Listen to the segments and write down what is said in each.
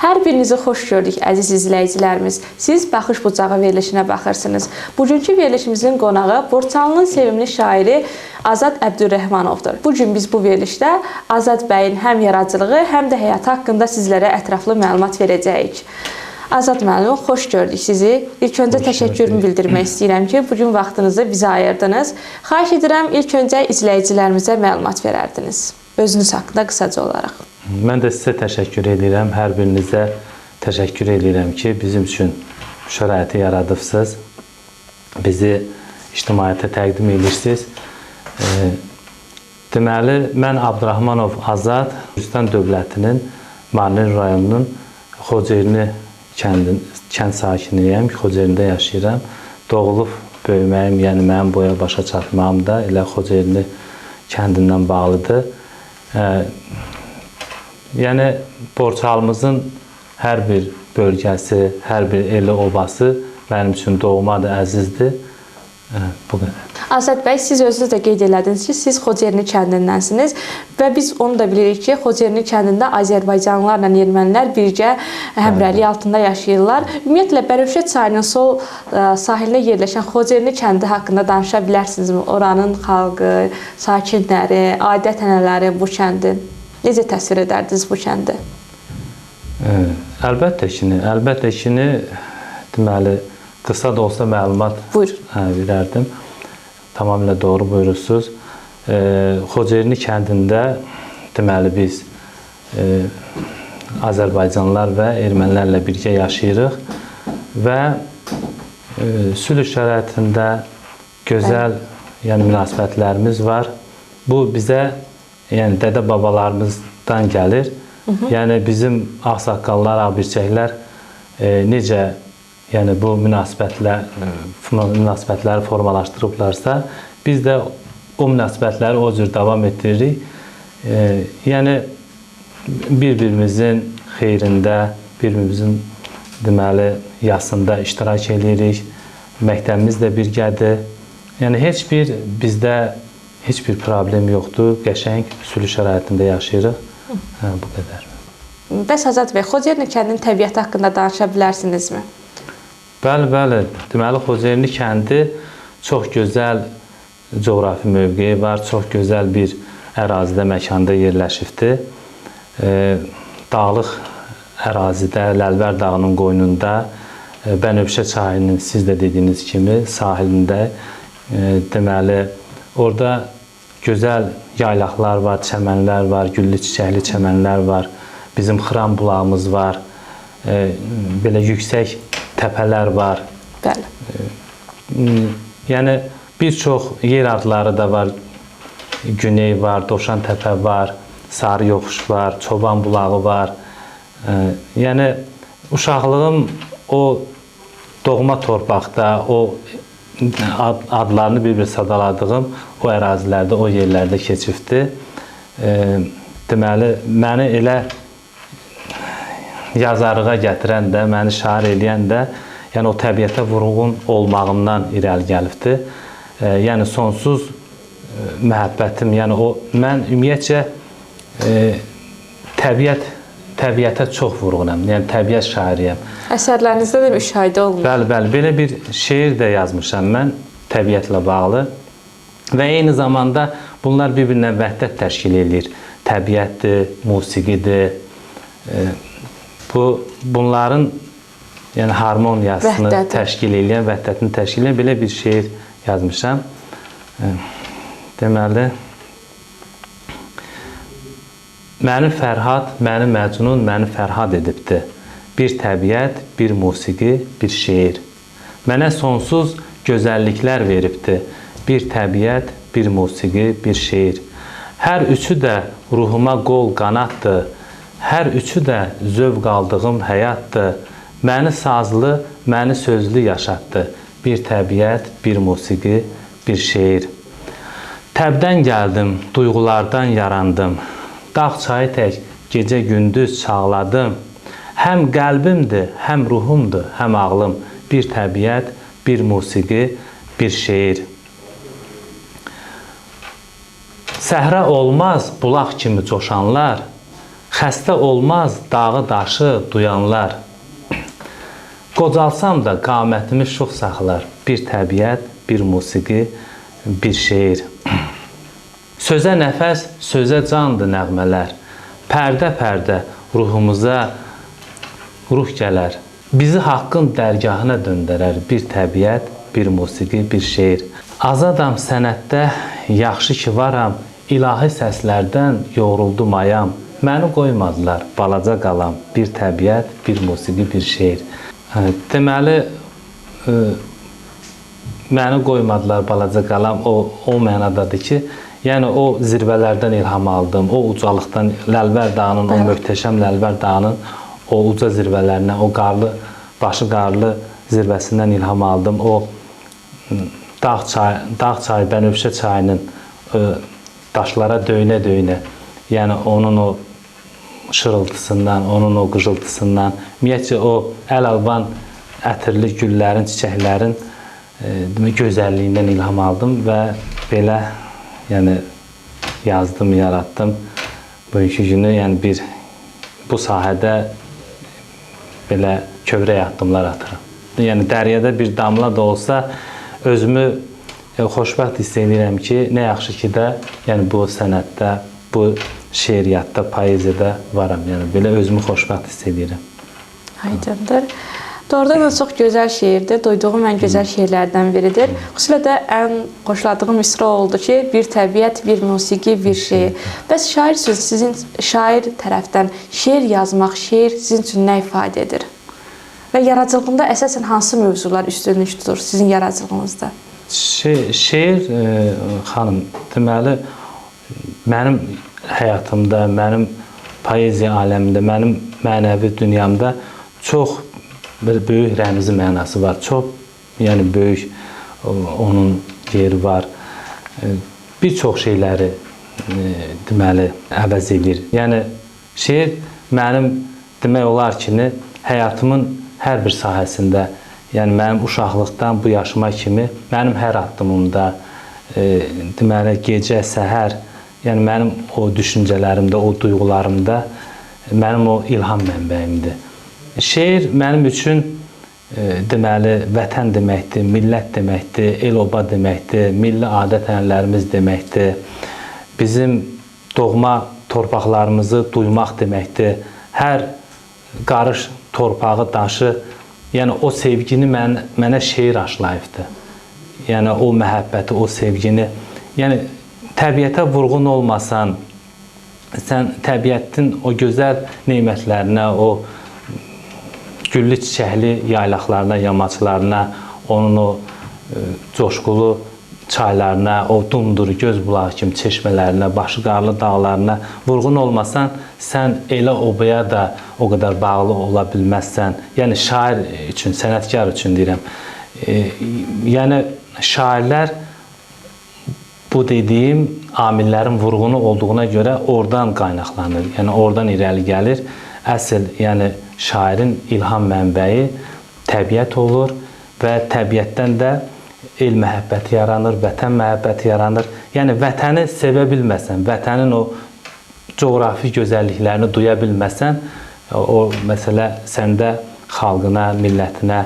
Hər birinizi xoş gördük, əziz izləyicilərimiz. Siz Baxış Bucağı verilişinə baxırsınız. Bugünkü verilişimizin qonağı Borçalının sevimli şairi Azad Əbdürrəhmanovdur. Bugün biz bu verilişdə Azad bəyin həm yaradıcılığı, həm də həyatı haqqında sizlərə ətraflı məlumat verəcəyik. Azad müəllim, xoş gördük sizi. İlk öncə təşəkkürümü bildirmək istəyirəm ki, bugün vaxtınızı bizə ayırdınız. Xahiş edirəm, ilk öncə izləyicilərimizə məlumat verərdiniz. Özünüz haqqında qısaca olaraq. Mən də sizə təşəkkür edirəm. Hər birinizə təşəkkür edirəm ki, bizim üçün şəraiti yaradıbsınız. Bizi ictimaiyyətə təqdim edirsiniz. Deməli, mən Abdurrahmanov Azad, Gürcüstan dövlətinin Mardin rayonunun Xocerni kənd sakiniyəm. Xocernində yaşayıram. Doğulub böyüməyim, yəni mənim boya başa çatmağım da elə Xocerni kəndindən bağlıdır. Yəni, Borçalımızın hər bir bölgəsi, hər bir eli obası mənim üçün doğmadır, əzizdir. Bu qədər. Azad bəy, siz özünüz də qeyd elədiniz ki, siz Xocerni kəndindənsiniz və biz onu da bilirik ki, Xocerni kəndində Azərbaycanlılarla ermənilər birgə həmrəylik altında yaşayırlar. Ümumiyyətlə, Bərövşə çayının sol sahilinə yerləşən Xocerni kəndi haqqında danışa bilərsinizmi? Oranın xalqı, sakinləri, adət-ənənələri bu kəndin. Necə təsvir edərdiniz bu kəndi? Əlbəttə ki, deməli, qısa da olsa məlumat verərdim. Tamamilə doğru buyurursunuz. Xocerni kəndində deməli biz Azərbaycanlılar və ermənilərlə birgə yaşayırıq və sülh şəraitində gözəl münasibətlərimiz var. Bu bizə dədə babalarımızdan gəlir. Yəni bizim ağsaqqallar, ağbirçəklər necə bu münasibətləri formalaşdırıblarsa, biz də o münasibətləri o cür davam etdiririk. Yəni bir-birimizin xeyrində, bir-birimizin deməli yasında iştirak edirik. Məktəbimiz də birgədir. Yəni bizdə heç bir problem yoxdur. Qəşəng sülh şəraitində yaşayırıq. Bu qədər. Bəs Azad bəy, Xocerni kəndinin təbiəti haqqında danışa bilərsinizmi? Bəli. Deməli, Xocerni kəndi çox gözəl coğrafi mövqeyi var. Çox gözəl bir ərazidə, məkanda yerləşibdir. Dağlıq ərazidə, Ləlvər dağının qoynunda, Bənövşə çayının siz də dediyiniz kimi sahilində, deməli, orada gözəl yaylaqlar var, çəmənlər var, güllü çiçəkli çəmənlər var. Bizim Xıram bulağımız var. Belə yüksək təpələr var. Bəli. Yəni, bir çox yer adları da var. Güney var, Dovşan təpə var, Sarı yoxuş var, Çoban bulağı var. Yəni, uşaqlığım o doğma torpaqda, o adlarını bir-bir sadaladığım o ərazilərdə, o yerlərdə keçibdir. Deməli, məni elə yazarlığa gətirən də, məni şair eləyən də, yəni o təbiətə vurğun olmağımdan irəli gəlibdir. Yəni sonsuz məhəbbətim, yəni mən ümumiyyətcə təbiətə çox vurğunam, yəni təbiət şairiyəm. Əsərlərinizdə də müşahidə olunur. Bəli, belə bir şeir də yazmışam mən təbiətlə bağlı və eyni zamanda bunlar bir-birinə vəhdət təşkil edir. Təbiətdir, musiqidir. Bunların harmoniyasını təşkil edən, vəhdətini təşkil edən belə bir şeir yazmışam. Deməli, məni Fərhad, məni Məcnun, məni Fərhad edibdir. Bir təbiət, bir musiqi, bir şeir. Mənə sonsuz gözəlliklər veribdir. Bir təbiət, bir musiqi, bir şeir. Hər üçü də ruhuma qol qanatdır. Hər üçü də zövq aldığım həyatdır. Məni sazlı, məni sözlü yaşatdı. Bir təbiət, bir musiqi, bir şeir. Təbdən gəldim, duyğulardan yarandım. Dağ çayı tək, gecə gündüz çağladım. Həm qəlbimdir, həm ruhumdur, həm ağlım. Bir təbiət, bir musiqi, bir şeir. Səhra olmaz bulaq kimi coşanlar, Xəstə olmaz dağı daşı duyanlar. Qocalsam da qamətimi şux saxlar. Bir təbiət, bir musiqi, bir şeir. Sözə nəfəs, sözə candır nəğmələr. Pərdə-pərdə ruhumuza ruh gələr. Bizi haqqın dərgahına döndərər. Bir təbiət, bir musiqi, bir şeir. Azadam sənətdə, yaxşı ki varam. İlahi səslərdən yoruldum ayam. Məni qoymadılar, balaca qalam. Bir təbiət, bir musiqi, bir şeir. Deməli, məni qoymadılar, balaca qalam. O mənadadır ki, yəni o zirvələrdən ilham aldım. O ucalıqdan, Ləlvər dağının, o möhtəşəm Ləlvər dağının o uca zirvələrindən, o qarlı, başı qarlı zirvəsindən ilham aldım. O dağ çayı, Bənövşə çayının daşlara döyünə-döyünə, yəni onun o şırıltısından, onun o qıcıltısından, ümumiyyətcə o əl-alban ətirli güllərin, çiçəklərin gözəlliyindən ilham aldım və belə yəni yazdım, yaratdım. Bugünkü günü yəni bu sahədə belə kövrək addımlar atıram. Yəni dəryədə bir damla da olsa özümü xoşbəxt hiss edirəm ki, nə yaxşı ki də yəni bu sənətdə, bu şeiriyyatda, poeziyada varam. Yəni belə özümü xoşbəxt hiss edirəm. Aydındır. Doğrudan da çox gözəl şeirdir. Duyduğum ən gözəl şeirlərdən biridir. Xüsusilə də ən xoşladığım misra oldu ki, bir təbiət, bir musiqi, bir şeir. Bəs şair sözü sizin şair tərəfdən şeir yazmaq, şeir sizin üçün nə ifadə edir? Və yaradıcılığında əsasən hansı mövzular üstünlük tutur sizin yaradıcılığınızda? Şeir, xanım, deməli, mənim həyatımda, mənim poeziya aləmində, mənim mənəvi dünyamda çox böyük rəmzi mənası var. Çox, yəni böyük onun yeri var. Bir çox şeyləri deməli əvəz edir. Yəni şeir mənim demək olar ki, həyatımın hər bir sahəsində, yəni mənim uşaqlıqdan bu yaşıma kimi mənim hər addımımda, deməli gecə, səhər, yəni mənim o düşüncələrimdə, o duyğularımda mənim o ilham mənbəyimdir. Şeir mənim üçün deməli vətən deməkdir, millət deməkdir, el-oba deməkdir, milli adət-ənənələrimiz deməkdir. Bizim doğma torpaqlarımızı duymaq deməkdir. Hər qarış torpağı, daşı, yəni o sevgini mənə şeir aşlayıbdır. Yəni o məhəbbəti, o sevgini, yəni təbiətə vurğun olmasan, sən təbiətin o gözəl nemətlərinə, o güllü çiçəkli yaylaqlarına, yamaçlarına, onun o coşqulu çaylarına, o dumduru göz bulağı kimi çeşmələrinə, başı qarlı dağlarına vurğun olmasan, sən elə obaya da o qədər bağlı ola bilməzsən. Yəni şair üçün, sənətkar üçün deyirəm. Yəni şairlər bu dediyim amillərin vurğunu olduğuna görə oradan qaynaqlanır. Yəni oradan irəli gəlir. Əsl, yəni şairin ilham mənbəyi təbiət olur və təbiətdən də el məhəbbəti yaranır, vətən məhəbbəti yaranır. Yəni vətəni sevə bilməsən, vətənin o coğrafi gözəlliklərini duya bilməsən, o məsələ səndə xalqına, millətinə,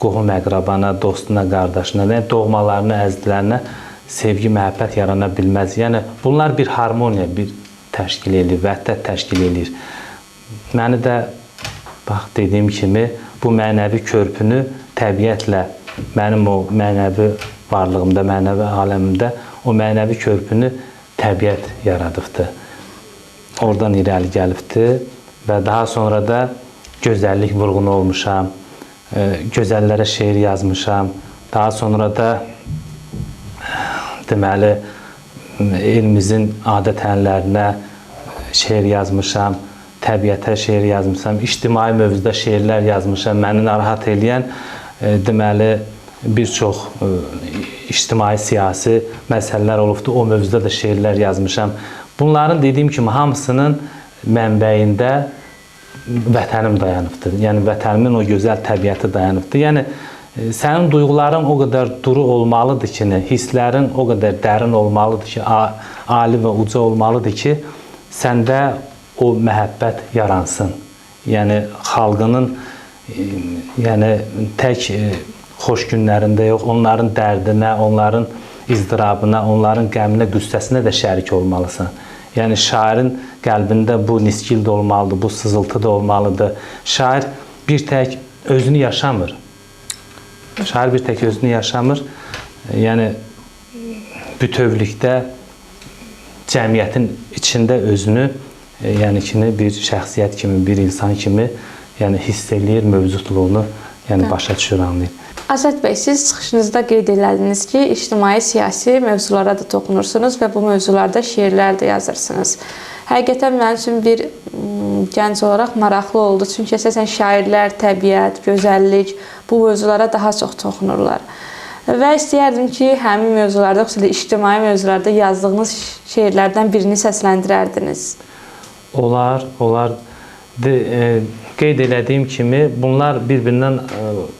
qohum əqrabana, dostuna, qardaşına, doğmalarına, əzizlərinə sevgi, məhəbbət yarana bilməz. Yəni bunlar bir harmoniya, bir təşkil edir, vəhdət təşkil edir. Məni də bax dediyim kimi bu mənəvi körpünü təbiətlə mənim o mənəvi varlığımda, mənəvi aləmimdə o mənəvi körpünü təbiət yaradıbdır. Oradan irəli gəlibdir və daha sonra da gözəllik vurğunu olmuşam, gözəllərə şeir yazmışam. Daha sonra da deməli elimizin adət-ənənələrinə şeir yazmışam. Təbiətə şeir yazmışam, ictimai mövzuda şeirlər yazmışam. Məni narahat edən deməli bir çox ictimai siyasi məsələlər olubdur. O mövzuda da şeirlər yazmışam. Bunların dediyim kimi hamısının mənbəyində vətənim dayanıbdır. Yəni vətənimin o gözəl təbiəti dayanıbdır. Yəni sənin duyğuların o qədər duru olmalıdır ki, hisslərin o qədər dərin olmalıdır ki, ali və uca olmalıdır ki, səndə o məhəbbət yaransın. Yəni xalqının yəni tək xoş günlərində yox, onların dərdinə, onların izdirabına, onların qəminə, qüssəsinə də şərik olmalısan. Yəni şairin qəlbində bu nisgil də olmalıdır, bu sızıltı da olmalıdır. Şair bir tək özünü yaşamır. Şair bir tək özünü yaşamır. Yəni bütövlükdə cəmiyyətin içində özünü, yəni bir şəxsiyyət kimi, bir insan kimi hiss eləyir, mövcudluğunu başa düşür, anlayır. Azad bəy, siz çıxışınızda qeyd elədiniz ki, ictimai-siyasi mövzulara da toxunursunuz və bu mövzularda şeirlər də yazırsınız. Həqiqətən mənim üçün bir gənc olaraq maraqlı oldu. Çünki əsasən şairlər, təbiət, gözəllik bu mövzulara daha çox toxunurlar. Və istəyərdim ki, həmin mövzularda, xüsusilə ictimai mövzularda yazdığınız şeirlərdən birini səsləndirərdiniz. Olar. Qeyd elədiyim kimi, bunlar bir-birindən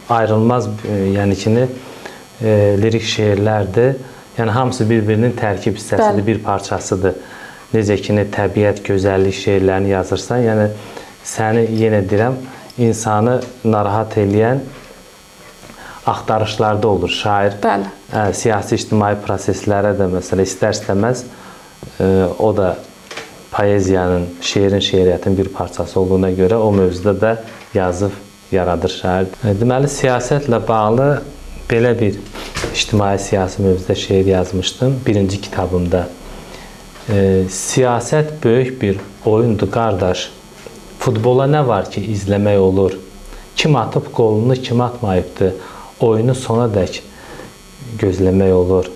ayrılmaz lirik şeirlərdir. Yəni, hamısı bir-birinin tərkib hissəsidir, bir parçasıdır. Necə ki, təbiət, gözəllik şeirlərini yazırsan, yəni səni, yenə deyirəm, insanı narahat eləyən axtarışlarda olur şair. Siyasi-ictimai proseslərə də, məsələ, istər-istəməz o da poeziyanın, şeirin, şeiriyyətin bir parçası olduğuna görə o mövzuda da yazıb yaradır şair. Deməli, siyasətlə bağlı belə bir ictimai-siyasi mövzuda şeir yazmışdım birinci kitabımda. Siyasət böyük bir oyundur, qardaş. Futbola nə var ki, izləmək olur. Kim atıb qolunu, kim atmayıbdır. Oyunu sona dək gözləmək olur.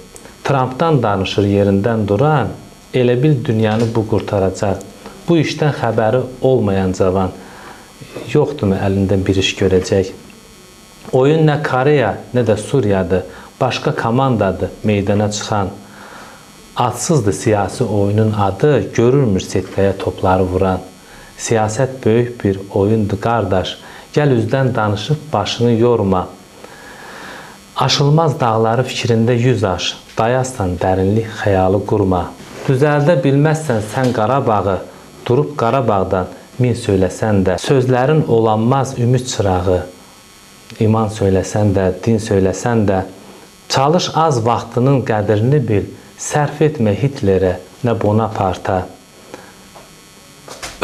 Trumpdan danışır yerindən duran, elə bil dünyanı bu qurtaracaq. Bu işdən xəbəri olmayan cavan yoxdurmu əlindən bir iş görəcək? Oyun nə Koreya, nə də Suriyadır, başqa komandadır meydana çıxan. Adsızdır siyasi oyunun adı, görürmür setkaya topları vuran. Siyasət böyük bir oyundur, qardaş. Gəl üzdən danışıb başını yorma. Aşılmaz dağları fikrində 100 aş, dayassan dərinlik xəyalı qurma. Düzəldə bilməzsən sən Qarabağı, durub Qarabağdan min söyləsən də, sözlərin olanmaz ümid çırağı, iman söyləsən də, din söyləsən də, çalış az vaxtının qədrini bil, sərf etmə Hitlerə, nə Bonaparta.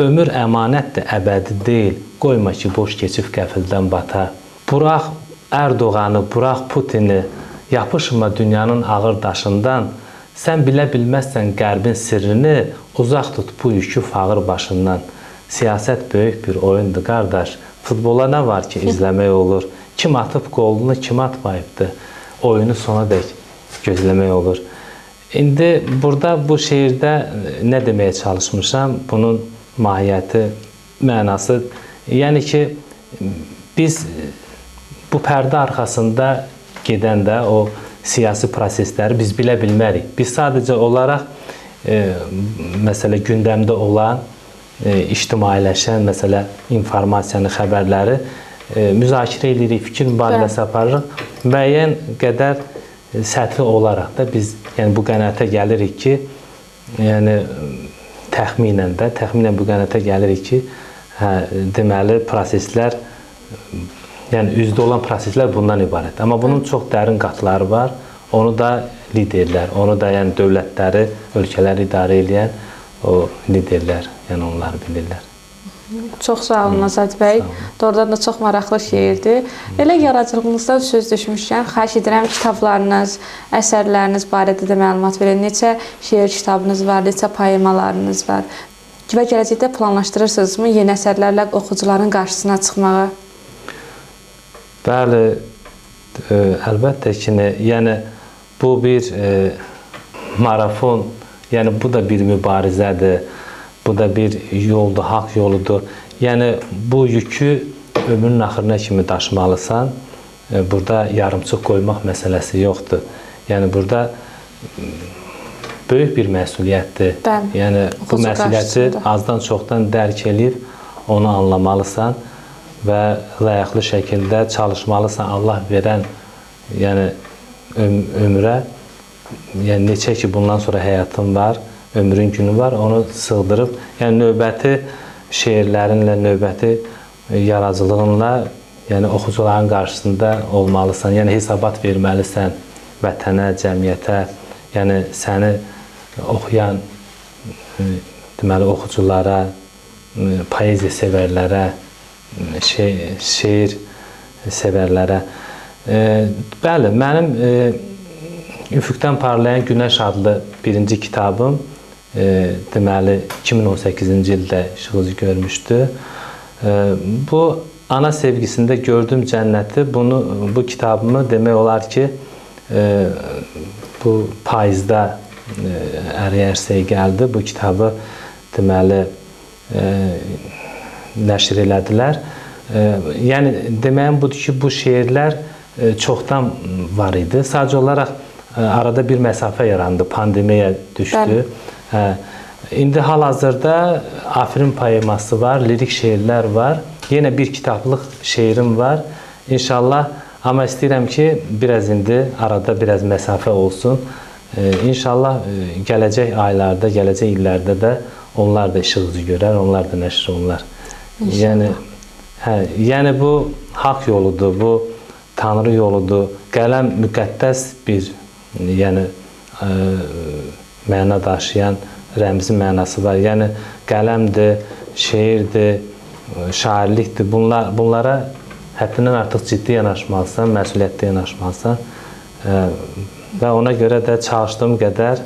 Ömür əmanətdir, əbədi deyil, qoyma ki, boş keçib qəfildən bata. Burax Erdoğanı, burax Putini, yapışma dünyanın ağır daşından, sən bilə bilməzsən qərbin sirrini, uzaq tut bu yükü fağır başından. Siyasət böyük bir oyundur, qardaş. Futbola nə var ki, izləmək olur. Kim atıb qolunu, kim atmayıbdır. Oyunu sona dək gözləmək olur. İndi burada bu şeirdə nə deməyə çalışmışam? Bunun mahiyyəti, mənası. Yəni ki, biz bu pərdə arxasında gedəndə o siyasi prosesləri biz bilə bilmərik. Biz sadəcə olaraq məsələ gündəmdə olan, ictimailəşən məsələ informasiyanı, xəbərləri müzakirə edirik, fikir mübadiləsi aparırıq. Müəyyən qədər səthi olaraq da biz bu qənaətə gəlirik ki, təxminən bu qənaətə gəlirik ki, deməli proseslər, üzdə olan proseslər bundan ibarət. Amma bunun çox dərin qatları var. Onu da liderlər, onu da dövlətləri, ölkələri idarə edən o liderlər, onlar bilirlər. Çox sağ olun Azad bəy. Doğrudan da çox maraqlı şeirdir. Elə yaradıcılığınızdan söz düşmüşkən, xahiş edirəm kitablarınız, əsərləriniz barədə də məlumat verin. Neçə şeir kitabınız var, neçə poemalarınız var? Və gələcəkdə planlaşdırırsınızmı yeni əsərlərlə oxucuların qarşısına çıxmağı? Bəli, əlbəttə ki, bu bir marafon, bu da bir mübarizədir, bu da bir yoldur, haqq yoludur. Bu yükü ömrünün axırına kimi daşımalısan, burada yarımçıq qoymaq məsələsi yoxdur. Burada böyük bir məsuliyyətdir. Bu məsuliyyəti azdan çoxdan dərk edib onu anlamalısan və layıqlı şəkildə çalışmalısan. Allah verən ömrə, neçə ki bundan sonra həyatın var, ömrün günü var, onu sığdırıb, yəni növbəti şeirlərinlə, növbəti yaradıcılığınla, yəni oxucuların qarşısında olmalısan, yəni hesabat verməlisən vətənə, cəmiyyətə, yəni səni oxuyan deməli oxuculara, poeziya sevərlərə, şeir sevərlərə. Bəli, mənim Üfüqdən Parlayan Günəş adlı birinci kitabım deməli 2018-ci ildə işıq görmüşdü. Bu ana sevgisində gördüm cənnəti. Bu kitabımı demək olar ki, bu payızda ərsəyə gəldi. Bu kitabı deməli nəşr elədilər. Yəni deməyim budur ki, bu şeirlər çoxdan var idi. Sadəcə olaraq arada bir məsafə yarandı, pandemiya düşdü. İndi hal-hazırda Afrin poeması var, lirik şeirlər var. Yenə bir kitablıq şeirim var. İnşallah, amma istəyirəm ki, biraz indi arada biraz məsafə olsun. İnşallah gələcək aylarda, gələcək illərdə də onlar da işıq üzü görər, onlar da nəşr olunlar. Yəni bu haqq yoludur, bu Tanrı yoludur. Qələm müqəddəs bir məna daşıyan rəmzi mənası var. Yəni qələmdir, şeirdir, şairlikdir. Bunlara həddindən artıq ciddi yanaşmalısan, məsuliyyətli yanaşmalısan və ona görə də çalışdığım qədər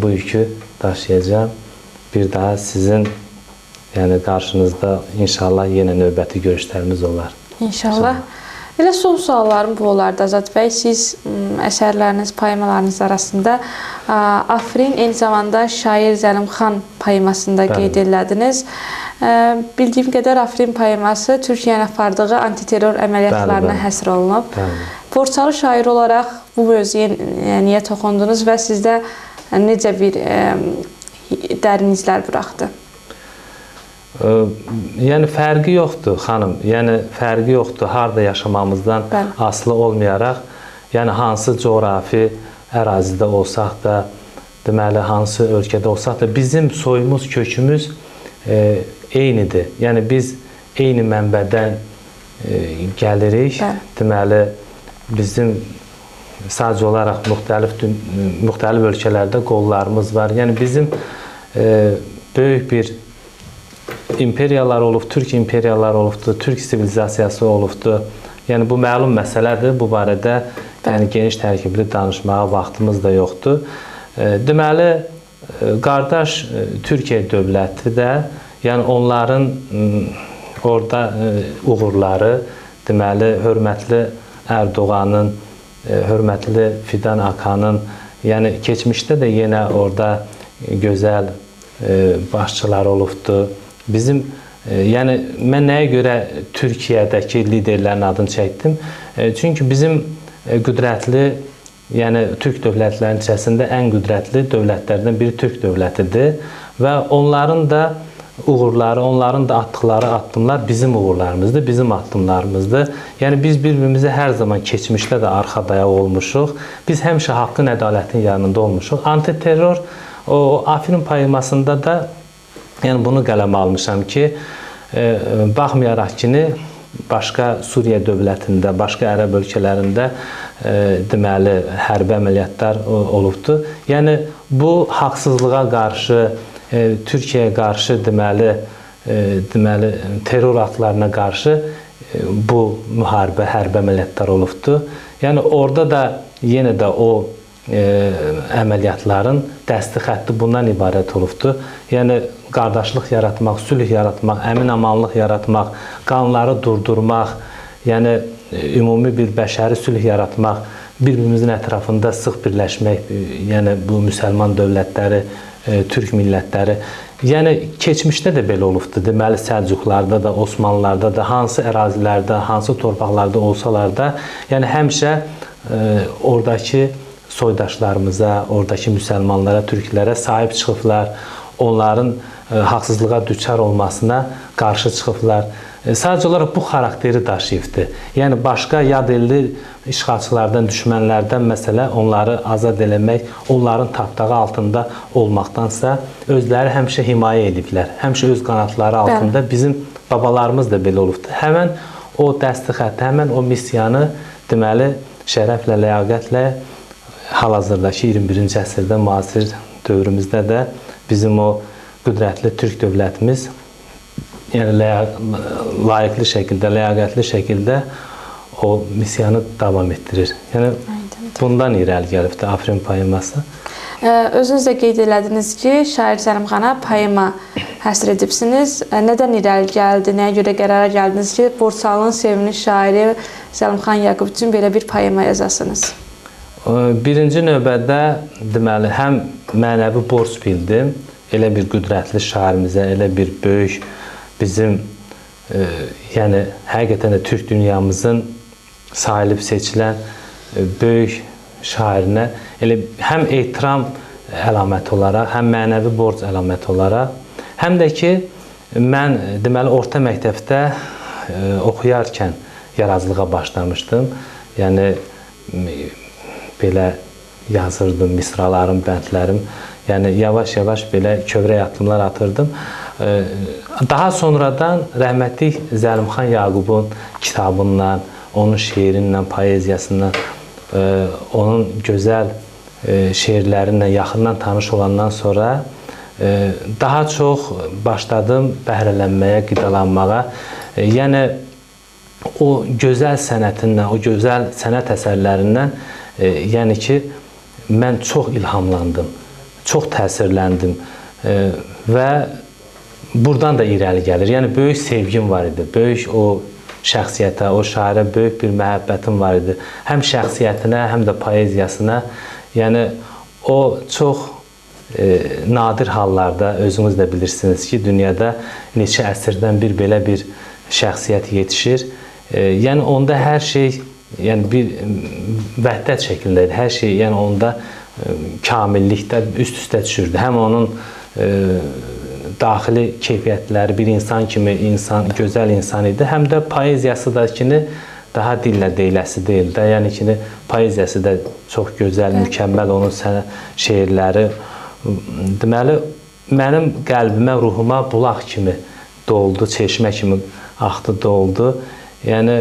bu yükü daşıyacağam. Bir daha sizin qarşınızda inşallah yenə növbəti görüşlərimiz olar. İnşallah. Elə son suallarım bu olardı Azad bəy. Siz əsərləriniz, poemalarınız arasında Afrin, eyni zamanda şair Zəlimxan poemasında qeyd elədiniz. Bildiyim qədər Afrin poeması Türkiyənin apardığı antiterror əməliyyatlarına həsr olunub. Borçalı şair olaraq bu mövzuya niyə toxundunuz və sizdə necə bir dərin izlər buraxdı? Yəni fərqi yoxdur xanım. Yəni fərqi yoxdur harda yaşamamızdan asılı olmayaraq, yəni hansı coğrafi ərazidə olsaq da, deməli hansı ölkədə olsaq da bizim soyumuz, kökümüz eynidir. Yəni biz eyni mənbədən gəlirik. Deməli bizim sadəcə olaraq müxtəlif ölkələrdə qollarımız var. Yəni bizim böyük bir imperiyalar olub, türk imperiyalar olubdur, türk sivilizasiyası olubdur. Yəni bu məlum məsələdir. Bu barədə geniş tərkibli danışmağa vaxtımız da yoxdur. Deməli, qardaş Türkiyə dövləti də, yəni onların orada uğurları, deməli, hörmətli Ərdoğanın, hörmətli Fidan Akanın, yəni keçmişdə də yenə orada gözəl başçılar olubdur. Bizim, yəni mən nəyə görə Türkiyədəki liderlərin adını çəkdim? Çünki bizim qüdrətli, yəni Türk dövlətlərinin içərisində ən qüdrətli dövlətlərdən biri Türk dövlətidir və onların da uğurları, onların da atdıqları addımlar bizim uğurlarımızdır, bizim addımlarımızdır. Yəni biz bir-birimizə hər zaman keçmişdə də arxa dayaq olmuşuq. Biz həmişə haqqın, ədalətin yanında olmuşuq. Antiterror, o Afrin poemasında da yəni bunu qələmə almışam ki, baxmayaraq ki, başqa Suriya dövlətində, başqa ərəb ölkələrində deməli hərbi əməliyyatlar olubdur. Yəni bu haqsızlığa qarşı, Türkiyəyə qarşı deməli terror aktlarına qarşı bu müharibə, hərbi əməliyyatlar olubdur. Yəni orada da yenə də o əməliyyatların dəsti xətti bundan ibarət olubdur. Yəni qardaşlıq yaratmaq, sülh yaratmaq, əmin-amanlıq yaratmaq, qanları durdurmaq, yəni ümumi bir bəşəri sülh yaratmaq, bir-birimizin ətrafında sıx birləşmək, yəni bu müsəlman dövlətləri, türk millətləri. Yəni keçmişdə də belə olubdur. Deməli Səlcuqlarda da, Osmanlılarda da, hansı ərazilərdə, hansı torpaqlarda olsalar da, yəni həmişə oradakı soydaşlarımıza, oradakı müsəlmanlara, türklərə sahib çıxıblar, onların haqsızlığa düçar olmasına qarşı çıxıblar sadəcə olaraq bu xarakteri daşıyıbdır. Yəni başqa yad elli işğalçılardan, düşmənlərdən məsələ onları azad eləmək, onların tapdağı altında olmaqdansa özləri həmişə himayə ediblər. Həmişə öz qanatları altında. Bizim babalarımız da belə olubdur. Həmən o dəsti xətti, həmən o missiyanı deməli şərəflə, ləyaqətlə hal-hazırdakı 21-ci əsrdə müasir dövrümüzdə də bizim o qüdrətli Türk dövlətimiz yəni layiqli şəkildə, ləyaqətli şəkildə o missiyanı davam etdirir. Yəni bundan irəli gəlibdir Afrin poeması. Özünüz də qeyd elədiniz ki, şair Zəlimxana poema həsr edibsiniz. Nədən irəli gəldi, nəyə görə qərara gəldiniz ki, Borçalının sevimli şairi Zəlimxan Yaqub üçün belə bir poema yazasınız? Birinci növbədə deməli həm mənəvi borc bildim, elə bir qüdrətli şairimizə, elə bir böyük bizim yəni həqiqətən də Türk dünyamızın sayılıb seçilən böyük şairinə elə həm ehtiram əlaməti olaraq, həm mənəvi borc əlaməti olaraq, həm də ki mən deməli orta məktəbdə oxuyarkən yaradıcılığa başlamışdım. Yəni belə yazırdım, misralarım, bəndlərim. Yəni yavaş-yavaş belə kövrək addımlar atırdım. Daha sonradan rəhmətli Zəlimxan Yaqubun kitabından, onun şeirindən, poeziyasından, onun gözəl şeirlərinlə yaxından tanış olandan sonra daha çox başladım bəhrələnməyə, qidalanmağa. Yəni o gözəl sənətindən, o gözəl sənət əsərlərindən yəni ki mən çox ilhamlandım, çox təsirləndim və buradan da irəli gəlir. Yəni böyük sevgim var idi. Böyük o şəxsiyyətə, o şairə böyük bir məhəbbətim var idi. Həm şəxsiyyətinə, həm də poeziyasına. Yəni o çox nadir hallarda özünüz də bilirsiniz ki, dünyada neçə əsrdən bir belə bir şəxsiyyət yetişir. Yəni onda hər şey yəni bir vəhdət şəklində idi. Hər şey yəni onda kamillikdə üst-üstə düşürdü. Həm onun daxili keyfiyyətləri bir insan kimi gözəl insan idi. Həm də poeziyası da ki daha dillə deyiləsi deyil də. Yəni ki poeziyası da çox gözəl, mükəmməl onun şeirləri. Deməli mənim qəlbimə, ruhuma bulaq kimi doldu, çeşmə kimi axdı, doldu. Yəni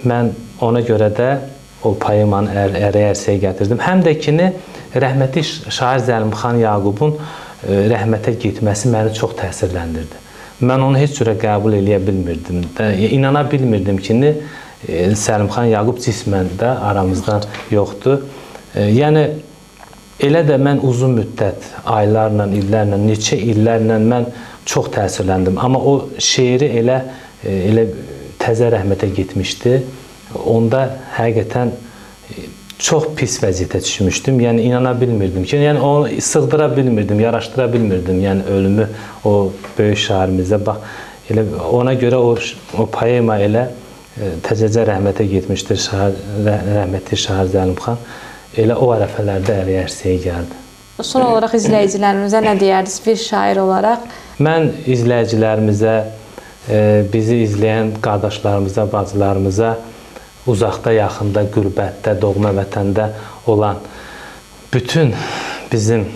mən ona görə də o poemanı ərsəyə gətirdim. Həm də ki rəhmətli şair Zəlimxan Yaqubun rəhmətə getməsi məni çox təsirləndirdi. Mən onu heç cürə qəbul eləyə bilmirdim. İnana bilmirdim ki, Zəlimxan Yaqub cismən də aramızdan yoxdur. Yəni, elə də mən uzun müddət, aylarla, illərlə, neçə illərlə mən çox təsirləndim. Amma o şeiri elə təzə rəhmətə getmişdi. Onda həqiqətən çox pis vəziyyətə düşmüşdüm. Yəni inana bilmirdim ki, yəni onu sığdıra bilmirdim, yaraşdıra bilmirdim. Yəni ölümü o böyük şairimizə bax. Elə ona görə o poema elə təzəcə rəhmətə getmişdir rəhmətli şair Zəlimxan. Elə o ərəfələrdə ərsəyə gəldi. Son olaraq izləyicilərimizə nə deyərdiniz bir şair olaraq? Mən izləyicilərimizə, bizi izləyən qardaşlarımıza, bacılarımıza uzaqda, yaxında, qürbətdə, doğma vətəndə olan bütün bizim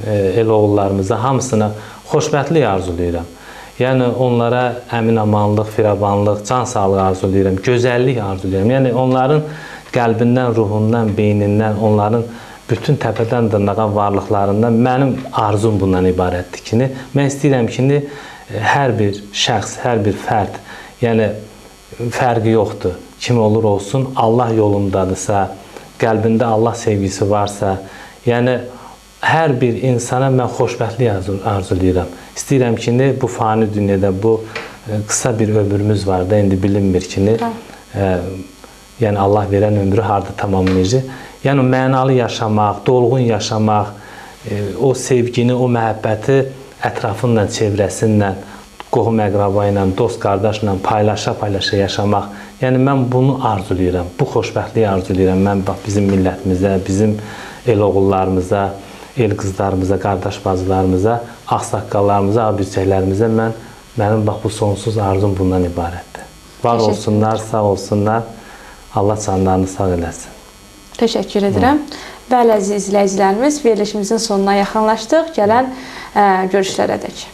el oğullarımıza hamısına xoşbəxtlik arzulayıram. Yəni onlara əmin-amanlıq, firavanlıq, can sağlığı arzulayıram, gözəllik arzulayıram. Yəni onların qəlbindən, ruhundan, beynindən, onların bütün təpədən dırnağa varlıqlarından mənim arzum bundan ibarətdir ki, mən istəyirəm ki, hər bir şəxs, hər bir fərd, yəni fərqi yoxdur. Kim olur olsun, Allah yolundadırsa, qəlbində Allah sevgisi varsa, yəni hər bir insana mən xoşbəxtlik arzulayıram. İstəyirəm ki, bu fani dünyada, bu qısa bir ömrümüz var da, indi bilinmir ki, yəni Allah verən ömrü harada tamamlayacaq. Yəni mənalı yaşamaq, dolğun yaşamaq, o sevgini, o məhəbbəti ətrafınla, çevrəsinlə, qohum-əqraba ilə, dost-qardaşla paylaşa-paylaşa yaşamaq. Yəni mən bunu arzulayıram, bu xoşbəxtliyi arzulayıram. Mən bax bizim millətimizə, bizim el oğullarımıza, el qızlarımıza, qardaş bacılarımıza, ağsaqqallarımıza, abüçəklərimizə mən Mənim bax bu sonsuz arzum bundan ibarətdir. Var Təşəkkür olsunlar, sağ olsunlar. Allah canlarını sağ eləsin. Təşəkkür edirəm. Bəli, əziz izləyicilərimiz, verilişimizin sonuna yaxınlaşdıq. Gələn görüşlərədək.